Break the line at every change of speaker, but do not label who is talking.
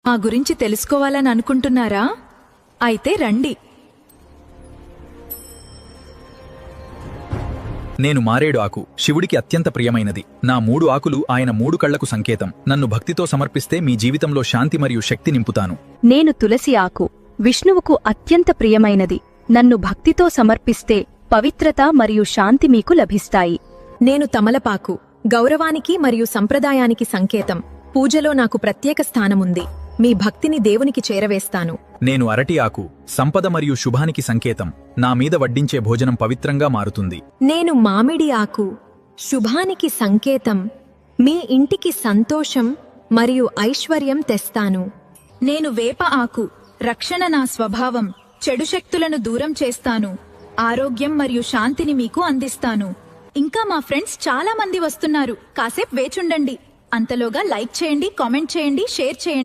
మా గురించి తెలుసుకోవాలని అనుకుంటున్నారా? అయితే రండి.
నేను మారేడు ఆకు, శివుడికి అత్యంత ప్రియమైనది. నా 3 ఆకులు ఆయన 3 కళ్లకు సంకేతం. నన్ను భక్తితో సమర్పిస్తే మీ జీవితంలో శాంతి మరియు శక్తి నింపుతాను.
నేను తులసి ఆకు, విష్ణువుకు అత్యంత ప్రియమైనది. నన్ను భక్తితో సమర్పిస్తే పవిత్రత మరియు శాంతి మీకు లభిస్తాయి.
నేను తమలపాకు, గౌరవానికి మరియు సంప్రదాయానికి సంకేతం. పూజలో నాకు ప్రత్యేక స్థానముంది. మీ భక్తిని దేవునికి చేరవేస్తాను.
నేను అరటి ఆకు, సంపద మరియు శుభానికి సంకేతం. నా మీద వడ్డించే భోజనం పవిత్రంగా మారుతుంది.
నేను మామిడి ఆకు, శుభానికి సంకేతం. మీ ఇంటికి సంతోషం మరియు ఐశ్వర్యం తెస్తాను. నేను వేప ఆకు, రక్షణ నా స్వభావం. చెడు శక్తులను దూరం చేస్తాను. ఆరోగ్యం మరియు శాంతిని మీకు అందిస్తాను. ఇంకా మా ఫ్రెండ్స్ చాలా మంది వస్తున్నారు. కాసేపు వేచుండండి. అంతలోగా లైక్ చేయండి, కామెంట్ చేయండి, షేర్ చేయండి.